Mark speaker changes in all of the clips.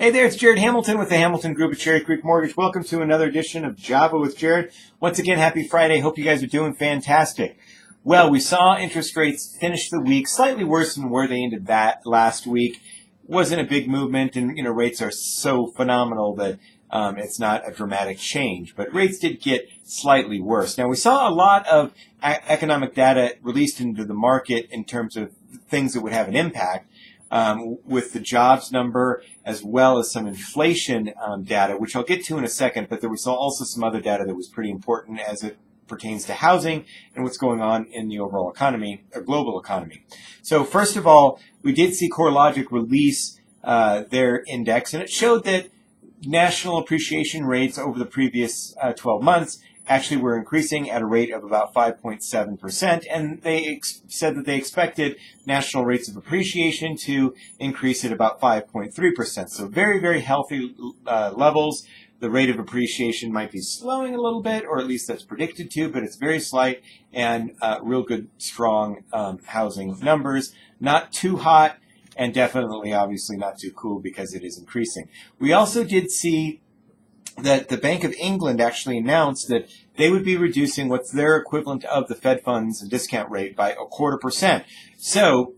Speaker 1: Hey there, it's Jared Hamilton with the Hamilton Group at Cherry Creek Mortgage. Welcome to another edition of Java with Jared. Once again, happy Friday. Hope you guys are doing fantastic. Well, we saw interest rates finish the week slightly worse than where they ended that last week. Wasn't a big movement, and rates are so phenomenal that it's not a dramatic change. But rates did get slightly worse. Now, we saw a lot of economic data released into the market in terms of things that would have an impact. With the jobs number as well as some inflation data, which I'll get to in a second, but there was also some other data that was pretty important as it pertains to housing and what's going on in the overall economy, or global economy. So first of all, we did see CoreLogic release their index, and it showed that national appreciation rates over the previous 12 months actually were increasing at a rate of about 5.7%, and they said that they expected national rates of appreciation to increase at about 5.3%. So very, very healthy levels. The rate of appreciation might be slowing a little bit, or at least that's predicted to, but it's very slight and real good, strong housing numbers. Not too hot, and definitely, obviously, not too cool because it is increasing. We also did see that the Bank of England actually announced that they would be reducing what's their equivalent of the Fed funds and discount rate by 0.25%. So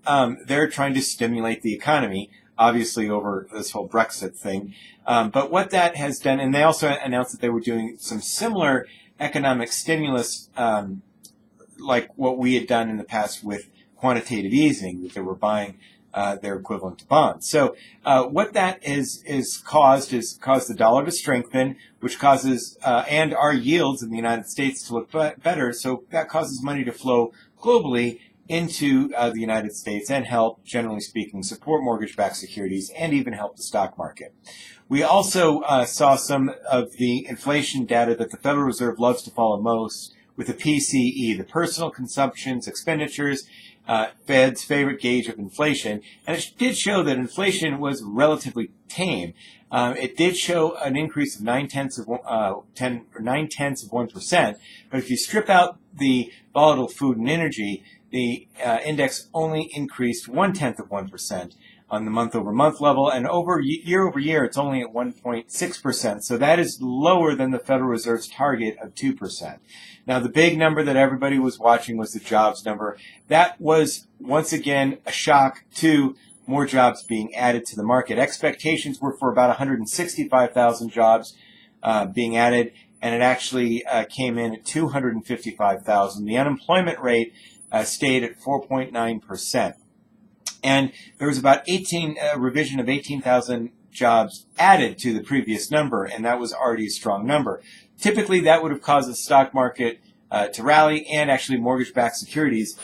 Speaker 1: they're trying to stimulate the economy, obviously over this whole Brexit thing. But what that has done, and they also announced that they were doing some similar economic stimulus like what we had done in the past with quantitative easing, that they were buying their equivalent to bonds. So what that is caused the dollar to strengthen, which causes, and our yields in the United States to look better. So that causes money to flow globally into the United States and help, generally speaking, support mortgage-backed securities and even help the stock market. We also saw some of the inflation data that the Federal Reserve loves to follow most, with the PCE, the personal consumptions, expenditures, Fed's favorite gauge of inflation, and it did show that inflation was relatively tame. It did show an increase of 0.9%, but if you strip out the volatile food and energy, the index only increased 0.1% on the month-over-month level, and year-over-year, it's only at 1.6%. So that is lower than the Federal Reserve's target of 2%. Now, the big number that everybody was watching was the jobs number. That was, once again, a shock to more jobs being added to the market. Expectations were for about 165,000 jobs being added, and it actually came in at 255,000. The unemployment rate stayed at 4.9%. And there was about a revision of 18,000 jobs added to the previous number, and that was already a strong number. Typically, that would have caused the stock market to rally, and actually mortgage-backed securities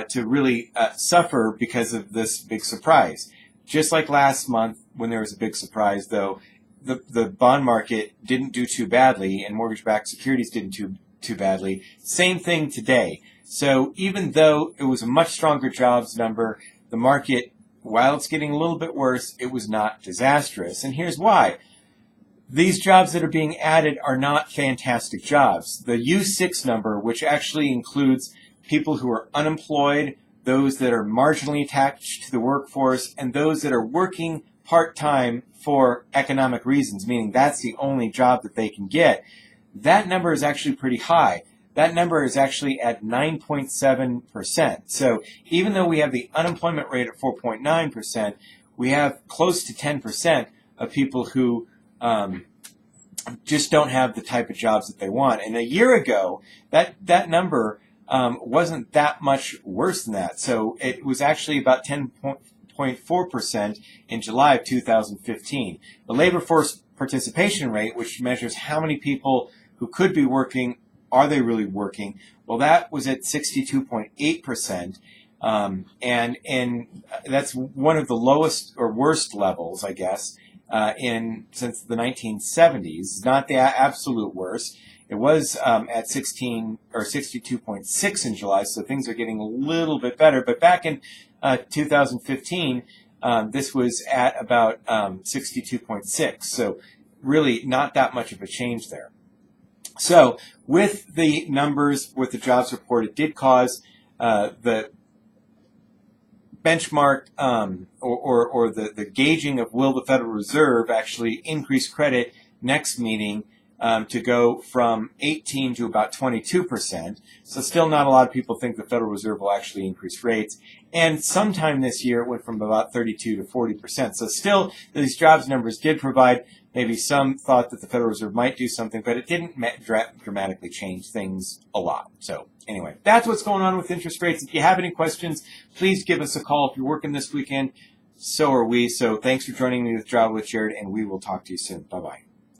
Speaker 1: to really suffer because of this big surprise. Just like last month when there was a big surprise, though, the bond market didn't do too badly, and mortgage-backed securities didn't do too badly. Same thing today. So even though it was a much stronger jobs number, the market, while it's getting a little bit worse, it was not disastrous. And here's why. These jobs that are being added are not fantastic jobs. The U6 number, which actually includes people who are unemployed, those that are marginally attached to the workforce, and those that are working part-time for economic reasons, meaning that's the only job that they can get, that number is actually pretty high. That number is actually at 9.7%. So even though we have the unemployment rate at 4.9%, we have close to 10% of people who just don't have the type of jobs that they want. And a year ago, that number wasn't that much worse than that. So it was actually about 10.4% in July of 2015. The labor force participation rate, which measures how many people who could be working, are they really working? Well, that was at 62.8%. And that's one of the lowest or worst levels, I guess, since the 1970s. Not the absolute worst. It was at 62.6 in July, so things are getting a little bit better. But back in 2015, this was at about 62.6. So really not that much of a change there. So with the numbers, with the jobs report, it did cause the benchmark or the gauging of will the Federal Reserve actually increase credit next meeting to go from 18 to about 22%. So still not a lot of people think the Federal Reserve will actually increase rates. And sometime this year, it went from about 32 to 40%. So still, these jobs numbers did provide maybe some thought that the Federal Reserve might do something, but it didn't dramatically change things a lot. So anyway, that's what's going on with interest rates. If you have any questions, please give us a call. If you're working this weekend, so are we. So thanks for joining me with Java with Jared, and we will talk to you soon. Bye-bye.